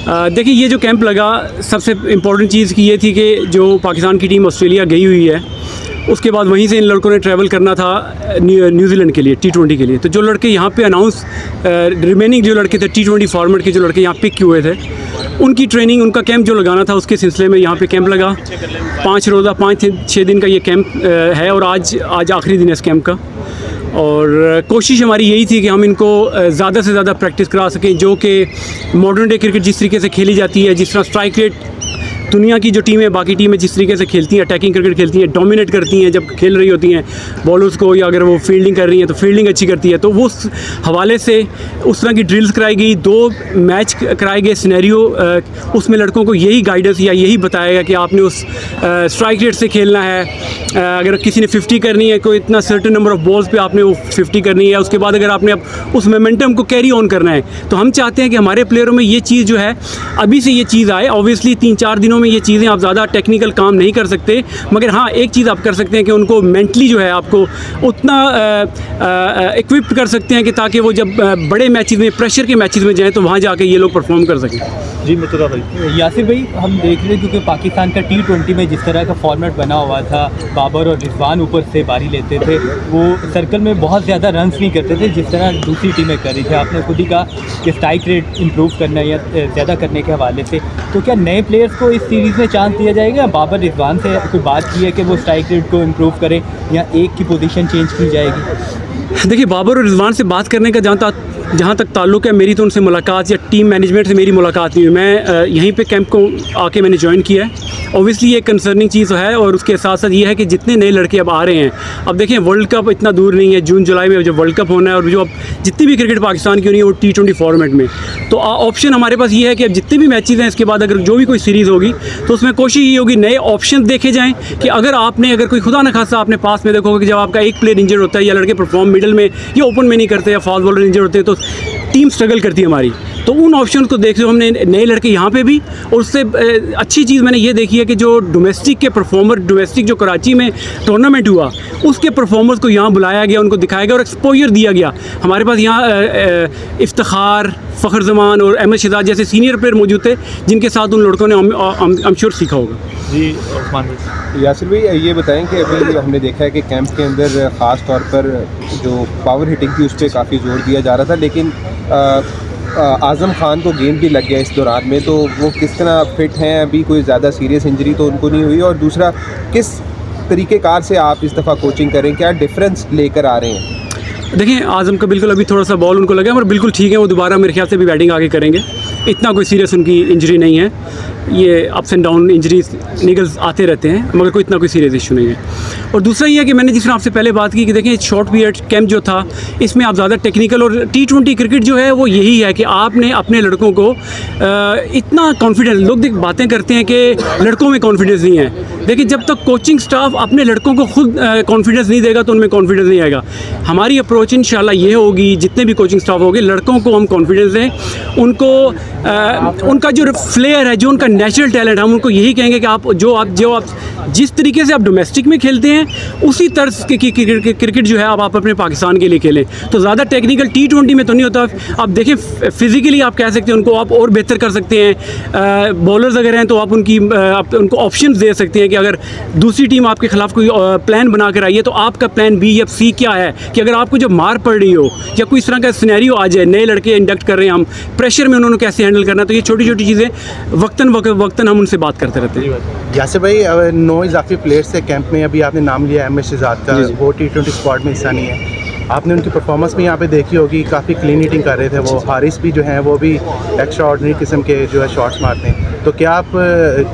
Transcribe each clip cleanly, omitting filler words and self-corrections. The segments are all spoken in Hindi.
देखिए ये जो कैंप लगा, सबसे इम्पोर्टेंट चीज़ की ये थी कि जो पाकिस्तान की टीम ऑस्ट्रेलिया गई हुई है, उसके बाद वहीं से इन लड़कों ने ट्रैवल करना था न्यूजीलैंड के लिए T20 के लिए। तो जो लड़के यहाँ पे अनाउंस रिमेनिंग जो लड़के थे T20 फॉर्मेट के जो लड़के यहाँ पिक हुए थे, उनकी ट्रेनिंग, उनका कैंप जो लगाना था, उसके सिलसिले में यहाँ पे कैंप लगा। 5 रोज़ा 5-6 दिन का ये कैंप है और आज आखिरी दिन है इस कैंप का। और कोशिश हमारी यही थी कि हम इनको ज़्यादा से ज़्यादा प्रैक्टिस करा सकें, जो कि मॉडर्न डे क्रिकेट जिस तरीके से खेली जाती है, जिस तरह स्ट्राइक रेट दुनिया की जो टीमें, बाकी टीमें जिस तरीके से खेलती हैं, अटैकिंग क्रिकेट खेलती हैं, डोमिनेट करती हैं जब खेल रही होती हैं बॉलर्स को, या अगर वो फील्डिंग कर रही हैं तो फील्डिंग अच्छी करती है, तो वो उस हवाले से उस तरह की ड्रिल्स कराई गई। 2 मैच कराए गए सिनेरियो, उसमें लड़कों को यही गाइडेंस या यही बताया गया कि आपने उस स्ट्राइक रेट से खेलना है। अगर किसी ने 50 करनी है, कोई इतना सर्टेन नंबर ऑफ बॉल्स पे आपने वो 50 करनी है, उसके बाद अगर आपने अब उस मोमेंटम को कैरी ऑन करना है, तो हम चाहते हैं कि हमारे प्लेयरों में ये चीज़ जो है अभी से ये चीज़ आए। ऑब्वियसली 3-4 दिनों में ये चीज़ें आप ज़्यादा टेक्निकल काम नहीं कर सकते, मगर हाँ एक चीज़ आप कर सकते हैं कि उनको मेंटली जो है आपको उतना इक्विप्ड कर सकते हैं कि ताकि वो जब बड़े मैचेस में, प्रेशर के मैचेस में जाएँ तो वहाँ जाके ये लोग परफॉर्म कर सकें। जी मुर्तज़ा भाई। यासिर भाई, हम देख रहे हैं क्योंकि पाकिस्तान का T20 में जिस तरह का फॉर्मेट बना हुआ था, बाबर और रिजवान ऊपर से बारी लेते थे, वो सर्कल में बहुत ज़्यादा रन्स नहीं करते थे जिस तरह दूसरी टीमें कर रही थी। आपने खुद ही कहा कि स्ट्राइक रेट इम्प्रूव करना या ज़्यादा करने के हवाले से, तो क्या नए प्लेयर्स को इस सीरीज़ में चांस दिया जाएगा? बाबर रिजवान से कोई बात की है कि वो स्ट्राइक रेट को इम्प्रूव करें या एक की पोजीशन चेंज की जाएगी? देखिए, बाबर और रिजवान से बात करने का जहाँ तक ताल्लुक़ है, मेरी तो उनसे मुलाकात या टीम मैनेजमेंट से मेरी मुलाकात नहीं हुई। मैं यहीं पे कैंप को आके मैंने ज्वाइन किया है। ऑब्वियसली ये कंसर्निंग चीज़ है, और उसके साथ साथ ये है कि जितने नए लड़के अब आ रहे हैं, अब देखें वर्ल्ड कप इतना दूर नहीं है, जून जुलाई में जब वर्ल्ड कप होना है, और जो अब जितनी भी क्रिकेट पाकिस्तान की हो रही है वो T20 फॉर्मेट में, तो ऑप्शन हमारे पास ये है कि अब जितने भी मैचेज़ हैं, इसके बाद अगर जो भी कोई सीरीज़ होगी तो उसमें कोशिश ये होगी नए ऑप्शन देखे जाएँ कि अगर कोई खुदा न खासा आपने पास में देखोगे कि जब आपका एक प्लेयर इंजर्ड होता है या लड़के परफॉर्म मिडल में या ओपन में नहीं करते या फास्ट बॉलर इंजर्ड होते हैं, तो टीम स्ट्रगल करती है हमारी। तो उन ऑप्शन को देखते हुए हमने नए लड़के यहाँ पे भी, और उससे अच्छी चीज़ मैंने ये देखी है कि जो डोमेस्टिक के परफॉर्मर, डोमेस्टिक जो कराची में टूर्नामेंट हुआ, उसके परफॉर्मर्स को यहाँ बुलाया गया, उनको दिखाया गया और एक्सपोजर दिया गया। हमारे पास यहाँ इफ्तिखार, फ़खर जमान और अहमद शहजाद जैसे सीनियर प्लेयर मौजूद थे, जिनके साथ उन लड़कों ने I'm sure सीखा होगा। जी उस्मान भाई। यासिर भाई, ये बताएं कि अभी हमने देखा है कि कैंप के अंदर ख़ास तौर पर जो पावर हिटिंग थी उस पर काफ़ी जोर दिया जा रहा था, लेकिन आज़म खान को गेंद भी लग गया इस दौरान में, तो वो किस तरह फिट हैं? अभी कोई ज़्यादा सीरियस इंजरी तो उनको नहीं हुई? और दूसरा, किस तरीक़ेकार से आप इस दफ़ा कोचिंग करें, क्या डिफरेंस लेकर आ रहे हैं? देखिए, आज़म का बिल्कुल अभी थोड़ा सा बॉल उनको लगा, और बिल्कुल ठीक है, वो दोबारा मेरे ख्याल से भी बैटिंग आगे करेंगे। इतना कोई सीरियस उनकी इंजरी नहीं है, ये ups and down injuries Nicholls आते रहते हैं, मगर कोई इतना कोई सीरियस इशू नहीं है। और दूसरा ये है कि मैंने जिस तरह आपसे पहले बात की कि देखें शॉर्ट पीरियड कैंप जो था, इसमें आप ज़्यादा टेक्निकल, और T20 क्रिकेट जो है वो यही है कि आपने अपने लड़कों को इतना कॉन्फिडेंस, लोग बातें करते हैं कि लड़कों में कॉन्फिडेंस नहीं है। देखिए, जब तक कोचिंग स्टाफ अपने लड़कों को खुद कॉन्फिडेंस नहीं देगा तो उनमें कॉन्फिडेंस नहीं आएगा। हमारी अप्रोच इंशाल्लाह ये होगी, जितने भी कोचिंग स्टाफ होंगे, लड़कों को हम कॉन्फिडेंस दें, उनको उनका जो फ्लेयर है, जो उनका नेचुरल टैलेंट, हम उनको यही कहेंगे कि आप जिस तरीके से आप डोमेस्टिक में खेलते हैं, उसी तर्ज की क्रिकेट जो है आप अपने पाकिस्तान के लिए खेलें। तो ज़्यादा टेक्निकल T20 में तो नहीं होता। आप देखें, फिज़िकली आप कह सकते हैं उनको आप और बेहतर कर सकते हैं। बॉलर्स अगर हैं तो आप उनको ऑप्शंस दे सकते हैं कि अगर दूसरी टीम आपके ख़िलाफ़ कोई प्लान बना कर आई है तो आपका प्लान B या C क्या है, कि अगर आपको जब मार पड़ रही हो या कोई इस तरह का सिनेरियो आ जाए, नए लड़के इंडक्ट कर रहे हैं हम, प्रेशर में उन्होंने कैसे हैंडल करना, तो ये छोटी छोटी चीज़ें वक्तन हम उनसे बात करते रहते हैं। यासिर भाई, 9 इजाफी प्लेयर्स थे कैंप में, अभी आपने नाम लिया अहमद शहजाद का, वो T20 स्क्वाड में हिस्सा नहीं है। आपने उनकी परफॉर्मेंस भी यहाँ पे देखी होगी, काफ़ी क्लीन हिटिंग कर रहे थे वो। हारिस भी जो हैं वो भी एक्स्ट्रा ऑर्डिनरी किस्म के जो है शॉट्स मारते हैं। तो क्या आप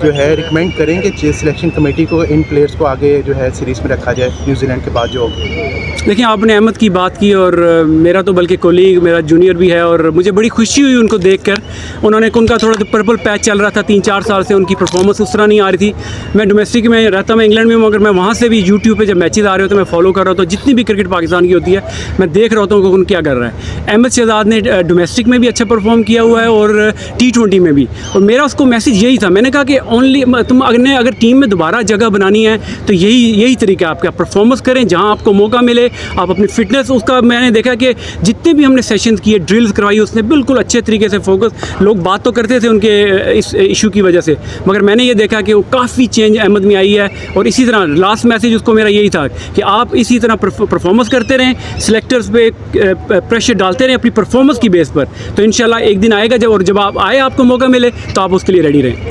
जो है रिकमेंड करेंगे सिलेक्शन कमेटी को इन प्लेयर्स को आगे जो है सीरीज़ में रखा जाए न्यूजीलैंड के बाद जो होगी? देखिए, आपने अहमद की बात की, और मेरा तो बल्कि कोलीग, मेरा जूनियर भी है, और मुझे बड़ी खुशी हुई उनको देखकर। उनका थोड़ा पर्पल पैच चल रहा था 3-4 साल से, उनकी परफॉर्मेंस उस तरह नहीं आ रही थी। मैं डोमेस्टिक में रहता, मैं इंग्लैंड में हूँ, मगर मैं वहाँ से भी यूट्यूब पे जब मैचेस आ रहे होते हैं मैं फॉलो कर रहा होता हूँ। जितनी भी क्रिकेट पाकिस्तान की होती है मैं देख रहा होता हूँ कि उन क्या कर रहा है। अहमद शहजाद ने डोमेस्टिक में भी अच्छा परफॉर्म किया हुआ है और T20 में भी, और मेरा उसको मैसेज मैसेज यही था। मैंने कहा कि ओनली तुम अगर टीम में दोबारा जगह बनानी है तो यही तरीका है आपका, परफॉर्मेंस करें जहाँ आपको मौका मिले, आप अपनी फिटनेस उसका। मैंने देखा कि जितने भी हमने सेशंस किए, ड्रिल्स करवाई, उसने बिल्कुल अच्छे तरीके से फोकस। लोग बात तो करते थे उनके इस इशू की वजह से, मगर मैंने ये देखा कि वो काफ़ी चेंज अहमद में आई है। और इसी तरह लास्ट मैसेज उसको मेरा यही था कि आप इसी तरह परफॉर्मेंस करते रहें, सिलेक्टर्स पे प्रेशर डालते रहें अपनी परफॉर्मेंस की बेस पर, तो इंशाल्लाह एक दिन आएगा जब आप आए, आपको मौका मिले तो आप उसके लिए रेडी रहें।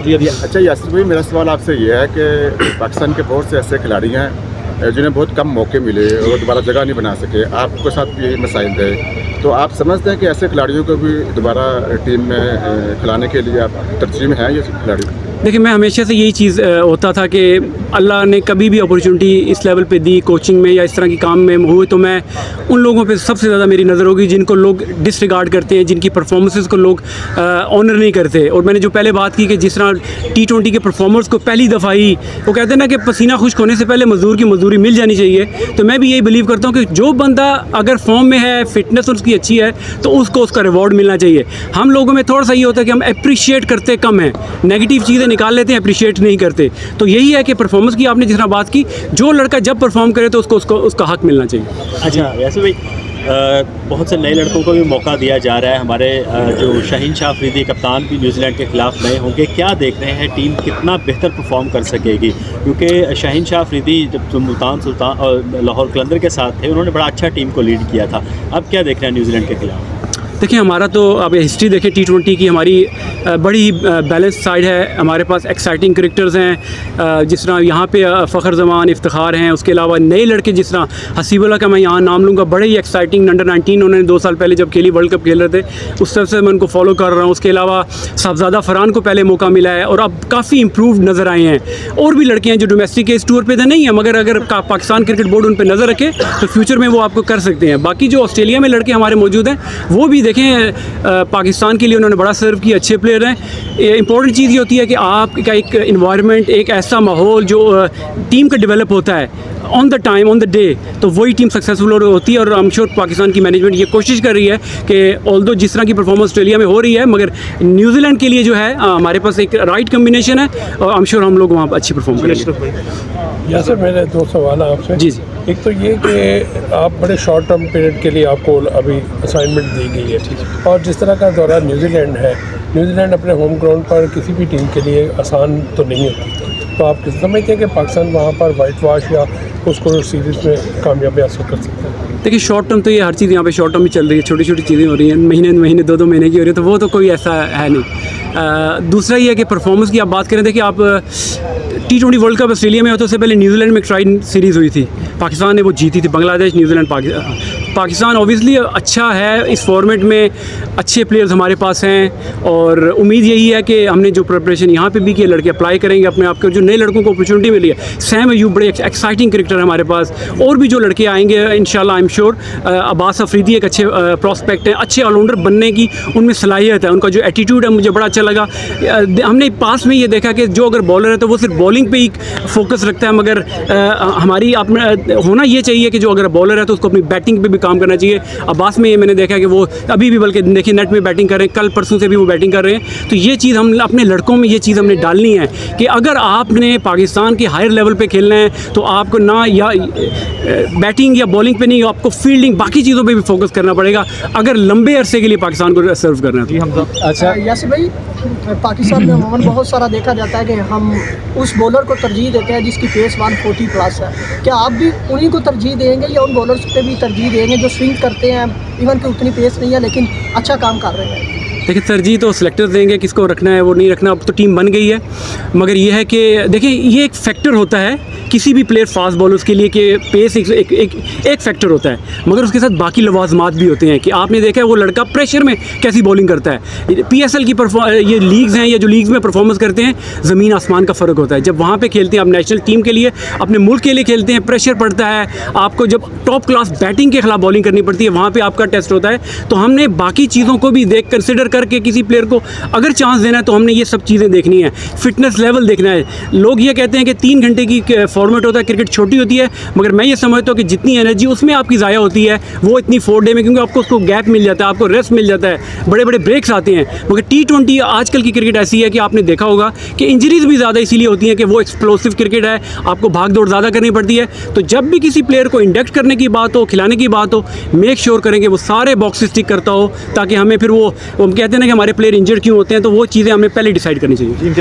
अच्छा यासिर भाई, मेरा सवाल आपसे ये है कि पाकिस्तान के बहुत से ऐसे खिलाड़ी हैं जिन्हें बहुत कम मौके मिले और दोबारा जगह नहीं बना सके, आपके साथ भी यही मसाइल थे, तो आप समझते हैं कि ऐसे खिलाड़ियों को भी दोबारा टीम में खिलाने के लिए आप तरजीह में हैं ये खिलाड़ी? देखिए, मैं हमेशा से यही चीज़ होता था कि अल्लाह ने कभी भी अपॉर्चुनिटी इस लेवल पे दी, कोचिंग में या इस तरह की काम में हुए, तो मैं उन लोगों पे सबसे ज़्यादा मेरी नज़र होगी जिनको लोग डिसरिगार्ड करते हैं, जिनकी परफॉर्मेंसेस को लोग ऑनर नहीं करते। और मैंने जो पहले बात की कि जिस तरह T20 के परफॉर्मर्स को पहली दफ़ा ही वो कहते हैं ना कि पसीना खुश्क होने से पहले मज़दूर की मजदूरी मिल जानी चाहिए, तो मैं भी यही बिलीव करता हूँ कि जो बंदा अगर फॉर्म में है, फिटनेस उसकी अच्छी है, तो उसको उसका रिवॉर्ड मिलना चाहिए। हम लोगों में थोड़ा सा ये होता है कि हम अप्रिशिएट करते कम हैं, नेगेटिव चीज़ें निकाल लेते हैं, अप्रिशिएट नहीं करते। तो यही है कि परफॉर्मेंस की आपने जिस तरह बात की, जो लड़का जब परफॉर्म करे तो उसको उसका हक मिलना चाहिए। अच्छा यासिर भाई, बहुत से नए लड़कों को भी मौका दिया जा रहा है। हमारे जो शाहीन शाह अफरीदी कप्तान भी न्यूजीलैंड के ख़िलाफ़ नए होंगे, क्या देख रहे हैं टीम कितना बेहतर परफॉर्म कर सकेगी? क्योंकि शाहीन शाह अफरीदी जब मुल्तान सुल्तान और लाहौर कलंदर के साथ थे, उन्होंने बड़ा अच्छा टीम को लीड किया था। अब क्या देख रहे हैं न्यूजीलैंड के ख़िलाफ़? देखिए, हमारा तो आप हिस्ट्री देखें T20 की, हमारी बड़ी बैलेंस साइड है। हमारे पास एक्साइटिंग क्रिकेटर्स हैं, जिस तरह यहाँ पे फ़खर जमान, इफ्तिखार हैं। उसके अलावा नए लड़के जिस तरह हसीबुल्लाह का मैं यहाँ नाम लूँगा, बड़े ही एक्साइटिंग अंडर 19 उन्होंने 2 साल पहले जब खेली, वर्ल्ड कप खेल रहे थे, उस तरफ से मैं उनको फॉलो कर रहा हूँ। उसके अलावा साहबजादा फरहान को पहले मौका मिला है और अब काफ़ी इम्प्रूव नज़र आए हैं। और भी लड़के हैं जो डोमेस्टिक के इस टूर पर तो नहीं है, मगर अगर पाकिस्तान क्रिकेट बोर्ड उन पर नज़र रखे तो फ्यूचर में वो आपको कर सकते हैं। बाकी जो ऑस्ट्रेलिया में लड़के हमारे मौजूद हैं, वो भी देखें पाकिस्तान के लिए उन्होंने बड़ा सर्व किया, अच्छे प्लेयर हैं। इंपॉर्टेंट चीज़ ये होती है कि आपका एक इन्वायरमेंट, एक ऐसा माहौल जो टीम का डेवलप होता है on the time, on the day, तो वही टीम सक्सेसफुल होती है। और आई एम श्योर पाकिस्तान की मैनेजमेंट ये कोशिश कर रही है कि ऑल्दो जिस तरह की परफॉर्मेंस ऑस्ट्रेलिया में हो रही है, मगर न्यूजीलैंड के लिए जो है हमारे पास एक राइट कम्बिनेशन है और आई एम श्योर हम लोग वहाँ पर अच्छी परफॉर्म करेंगे। यासिर, मेरे 2 सवाल हैं आपसे। जी। एक तो ये कि आप बड़े शॉर्ट टर्म पीरियड के लिए आपको अभी असाइनमेंट दी गई है, और जिस तरह का दौरा न्यूजीलैंड है, न्यूजीलैंड अपने होम ग्राउंड पर किसी भी टीम के लिए आसान तो नहीं होती, तो आप किस समझते हैं कि पाकिस्तान वहाँ पर वाइट वॉश या उसको सीरीज़ में कामयाबी हासिल कर सकते हैं? देखिए, शॉर्ट टर्म तो ये हर चीज़ यहाँ पे शॉर्ट टर्म ही चल रही है, छोटी छोटी चीज़ें हो रही हैं, महीने 2 महीने की हो रही है, तो वो तो कोई ऐसा है नहीं। दूसरा ये है कि परफॉर्मेंस की आप बात करें, देखिए आप T20 वर्ल्ड कप ऑस्ट्रेलिया में होता है, उससे पहले न्यूजीलैंड में एक ट्राई सीरीज़ हुई थी, पाकिस्तान ने वो जीती थी। बांग्लादेश, न्यूजीलैंड, पाकिस्तान ऑब्वियसली अच्छा है इस फॉर्मेट में, अच्छे प्लेयर्स हमारे पास हैं और उम्मीद यही है कि हमने जो प्रिपरेशन यहाँ पे भी की, लड़के अप्लाई करेंगे अपने आप को। जो नए लड़कों को अपॉर्चुनिटी मिली है, सैम अयूब बड़े एक्साइटिंग क्रिकेटर है हमारे पास, और भी जो लड़के आएंगे इंशाल्लाह I am sure. Abbas Afridi एक अच्छे प्रॉस्पेक्ट हैं, अच्छे ऑलराउंडर बनने की उनमें सलाहियत है, उनका जो एटीट्यूड है मुझे बड़ा अच्छा लगा। हमने पास में ये देखा कि जो अगर बॉलर है तो वो सिर्फ बॉलिंग पे ही फोकस रखता है, मगर हमारी होना ये चाहिए कि जो अगर बॉलर है तो उसको अपनी बैटिंग पे भी काम करना चाहिए। अब्बास में ये मैंने देखा कि वो अभी भी, बल्कि देखिए नेट में बैटिंग कर रहे हैं, कल परसों से भी वो बैटिंग कर रहे हैं। तो ये चीज़ हम अपने लड़कों में ये चीज़ हमने डालनी है कि अगर आपने पाकिस्तान के हायर लेवल पे खेलना है तो आपको ना या बैटिंग या बॉलिंग पे नहीं, आपको फील्डिंग, बाकी चीज़ों पे भी फोकस करना पड़ेगा अगर लंबे अरसे के लिए पाकिस्तान को सर्व करना है। अच्छा यासिर भाई, पाकिस्तान में अमूमन बहुत सारा देखा जाता है कि हम उस बॉलर को तरजीह देते हैं जिसकी पेस 140 प्लस है। क्या आप भी उन्हीं को तरजीह देंगे या उन बॉलर्स पे भी तरजीह देंगे जो स्विंग करते हैं, इवन कि उतनी पेस नहीं है लेकिन अच्छा काम कर रहे हैं? देखिए, तरजीह तो सिलेक्टर्स देंगे, किसको रखना है वो नहीं रखना, अब तो टीम बन गई है। मगर ये है कि देखिए, ये एक फैक्टर होता है किसी भी प्लेयर फास्ट बॉलर्स के लिए कि पेस एक फैक्टर होता है, मगर उसके साथ बाकी लवाजमात भी होते हैं कि आपने देखा है वो लड़का प्रेशर में कैसी बॉलिंग करता है। PSL की ये लीग्स हैं, या जो लीग्स में परफॉर्मेंस करते हैं, ज़मीन आसमान का फ़र्क होता है। जब वहाँ पे खेलते हैं आप नेशनल टीम के लिए, अपने मुल्क के लिए खेलते हैं, प्रेशर पड़ता है आपको, जब टॉप क्लास बैटिंग के खिलाफ बॉलिंग करनी पड़ती है, वहाँ पर आपका टेस्ट होता है। तो हमने बाकी चीज़ों को भी कंसिडर करके किसी प्लेयर को अगर चांस देना है तो हमने ये सब चीज़ें देखनी है, फिटनेस लेवल देखना है। लोग ये कहते हैं कि 3 घंटे की फॉर्मेट होता है, क्रिकेट छोटी होती है, मगर मैं ये समझता हूँ कि जितनी एनर्जी उसमें आपकी ज़ाया होती है वो इतनी 4 डे में, क्योंकि आपको उसको गैप मिल जाता है, आपको रेस्ट मिल जाता है, बड़े बड़े ब्रेक्स आते हैं। मगर T20 आजकल की क्रिकेट ऐसी है कि आपने देखा होगा कि इंजरीज़ भी ज़्यादा इसीलिए होती हैं कि वो एक्सप्लोसिव क्रिकेट है, आपको भाग दौड़ ज़्यादा करनी पड़ती है। तो जब भी किसी प्लेयर को इंडक्ट करने की बात हो, खिलाने की बात हो, मेक श्योर करेंगे वो सारे बॉक्सेस टिक करता हो, ताकि हमें फिर वो हम कहते हैं ना कि हमारे प्लेयर इंजर्ड क्यों होते हैं, तो वो चीज़ें हमें पहले डिसाइड करनी चाहिए।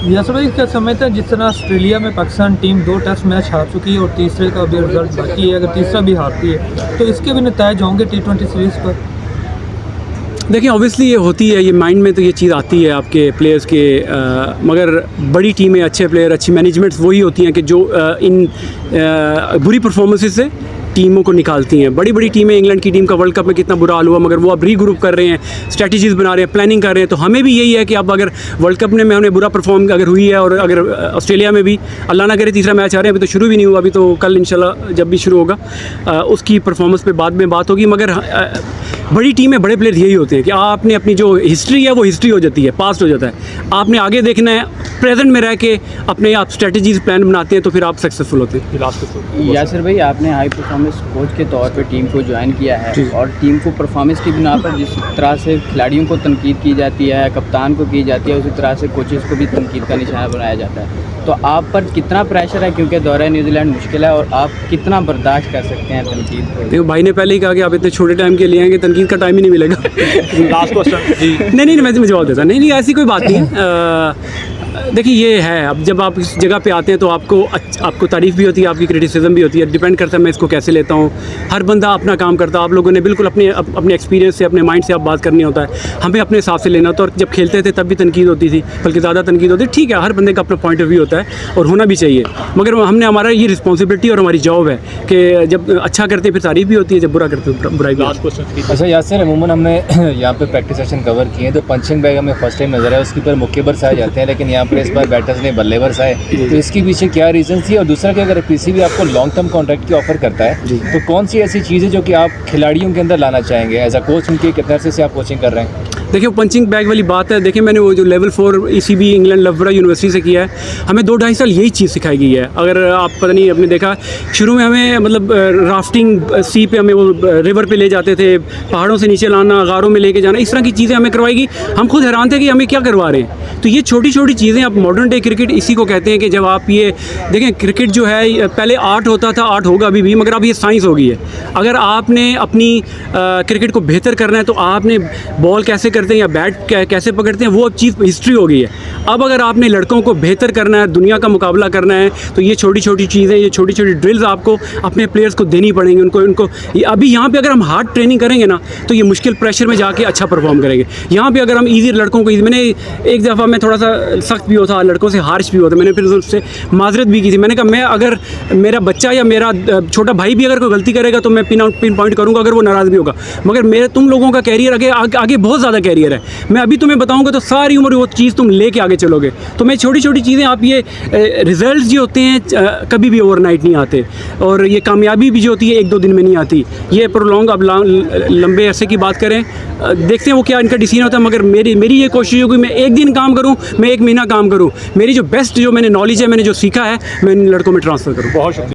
यासर भाई, क्या समझते हैं जिस तरह ऑस्ट्रेलिया में पाकिस्तान टीम 2 टेस्ट मैच हार चुकी है और तीसरे का भी रिजल्ट बाकी है, अगर तीसरा भी हारती है तो इसके भी नतीजे होंगे T20 सीरीज़ पर? देखिए ऑब्वियसली ये होती है, ये माइंड में तो ये चीज़ आती है आपके प्लेयर्स के, मगर बड़ी टीमें, अच्छे प्लेयर, अच्छी मैनेजमेंट्स वही होती हैं कि जो इन बुरी परफॉर्मेंसेस से टीमों को निकालती हैं। बड़ी बड़ी टीमें, इंग्लैंड की टीम का वर्ल्ड कप में कितना बुरा हाल हुआ, मगर वो अब रीग्रुप कर रहे हैं, स्ट्रेटजीज़ बना रहे हैं, प्लानिंग कर रहे हैं। तो हमें भी यही है कि अब अगर वर्ल्ड कप में हमने बुरा परफॉर्म अगर हुई है, और अगर ऑस्ट्रेलिया में भी अल्लाह ना करे तीसरा मैच आ रहे हैं, अभी तो शुरू भी नहीं हुआ, अभी तो कल इंशाल्लाह जब भी शुरू होगा उसकी परफॉर्मेंस पे बाद में बात होगी। मगर बड़ी टीमें, बड़े प्लेयर यही होते हैं कि आपने अपनी जो हिस्ट्री है वो हिस्ट्री हो जाती है, पास्ट हो जाता है, आपने आगे देखना है, प्रेजेंट में रह के अपने आप स्ट्रेटजीज प्लान बनाते हैं, तो फिर आप सक्सेसफुल होते हैं। यासिर भाई, आपने हाई परफॉर्मेंस कोच के तौर पे टीम को ज्वाइन किया है और टीम को परफॉर्मेंस की बिना पर जिस तरह से खिलाड़ियों को तनकीद की जाती है, कप्तान को की जाती है, उसी तरह से कोचेज़ को भी तनकीद का निशाना बनाया जाता है, तो आप पर कितना प्रेशर है, क्योंकि दौरा न्यूजीलैंड मुश्किल है, और आप कितना बर्दाश्त कर सकते हैं तनकीद को? देखो भाई ने पहले ही कहा कि आप इतने छोटे टाइम के लिए हैं कि तनकीद का टाइम ही नहीं मिलेगा। Last question. नहीं, मैं जवाब देता नहीं, ऐसी कोई बात नहीं है। देखिए ये है, अब जब आप इस जगह पे आते हैं तो आपको तारीफ़ भी होती है, आपकी क्रिटिसिज्म भी होती है, डिपेंड करता है मैं इसको कैसे लेता हूँ। हर बंदा अपना काम करता है, आप लोगों ने बिल्कुल अपने एक्सपीरियंस से, अपने माइंड से आप बात करनी होता है, हमें अपने हिसाब से लेना होता है। और जब खेलते थे तब भी तनकीद होती थी, बल्कि ज़्यादा तनकीद होती है। ठीक है, हर बंदे का अपना पॉइंट ऑफ व्यू होता है और होना भी चाहिए, मगर हमारा ये रिस्पॉन्सिबिलिटी और हमारी जॉब है कि जब अच्छा करते हैं फिर तारीफ़ भी होती है, जब बुरा करते हैं बुराई भी। Last question. अच्छा यासिर, अमूमन हमने यहाँ पे प्रैक्टिस सेशन कवर किए हैं, तो पंचिंग बैग हमें फर्स्ट टाइम नजर आया, उसके ऊपर मुक्के बरसाए जाते हैं, लेकिन यहाँ पर इस बार बैटर्स ने बल्ले बरसाए, तो इसके पीछे क्या रीज़न थी? और दूसरा कि अगर पीसीबी आपको लॉन्ग टर्म कॉन्ट्रैक्ट की ऑफर करता है तो कौन सी ऐसी चीज़ है जो कि आप खिलाड़ियों के अंदर लाना चाहेंगे एज अ कोच? उनके कितने अरसे से आप कोचिंग कर रहे हैं? देखिए पंचिंग बैग वाली बात है, देखिए मैंने वो जो लेवल 4 ECB इंग्लैंड लवबरा यूनिवर्सिटी से किया है, हमें 2-2.5 साल यही चीज़ सिखाई गई है। अगर आप पता नहीं आपने देखा, शुरू में हमें मतलब राफ्टिंग सी पे हमें वो रिवर पे ले जाते थे, पहाड़ों से नीचे लाना, गारों में लेके जाना, इस तरह की चीज़ें हमें करवाई गई। हम खुद हैरान थे कि हमें क्या करवा रहे हैं। तो ये छोटी छोटी चीज़ें, आप मॉडर्न डे क्रिकेट इसी को कहते हैं कि जब आप ये देखें, क्रिकेट जो है पहले आर्ट होता था, आर्ट होगा अभी भी, मगर अब ये साइंस हो गई है। अगर आपने अपनी क्रिकेट को बेहतर करना है तो आपने बॉल कैसे करते हैं या बैट कैसे पकड़ते हैं, वो अब चीज़ हिस्ट्री हो गई है। अब अगर आपने लड़कों को बेहतर करना है, दुनिया का मुकाबला करना है, तो ये छोटी छोटी चीज़ें, ये छोटी छोटी ड्रिल्स आपको अपने प्लेयर्स को देनी पड़ेंगी। उनको अभी यहाँ पे अगर हम हार्ड ट्रेनिंग करेंगे ना, तो ये मुश्किल प्रेशर में जाके अच्छा परफॉर्म करेंगे। यहाँ पे अगर हम ईजी लड़कों को, मैंने एक दफ़ा मैं थोड़ा सा सख्त भी होता, लड़कों से हार्श भी होता, मैंने फिर उससे माजरत भी की थी। मैंने कहा मैं अगर मेरा बच्चा या मेरा छोटा भाई भी अगर कोई गलती करेगा तो मैं पिन पॉइंट करूँगा, अगर वो नाराज़ भी होगा, मगर तुम लोगों का कैरियर आगे बहुत ज़्यादा कैरियर है। मैं अभी तुम्हें बताऊंगा तो सारी उम्र वो चीज़ तुम लेके आगे चलोगे। तो मैं छोटी छोटी चीज़ें, आप ये रिजल्ट्स जो होते हैं कभी भी ओवरनाइट नहीं आते, और ये कामयाबी भी जो होती है 1-2 दिन में नहीं आती। ये प्रोलॉन्ग, अब लंबे अरसे की बात करें, देखते हैं वो क्या इनका डिसीजन होता है। मगर मेरी ये कोशिश होगी मैं 1 दिन काम करूँ, मैं 1 महीना काम करूँ, मेरी जो बेस्ट जो मैंने नॉलेज है, मैंने जो सीखा है, मैं इन लड़कों में ट्रांसफ़र करूँ। बहुत शुक्रिया।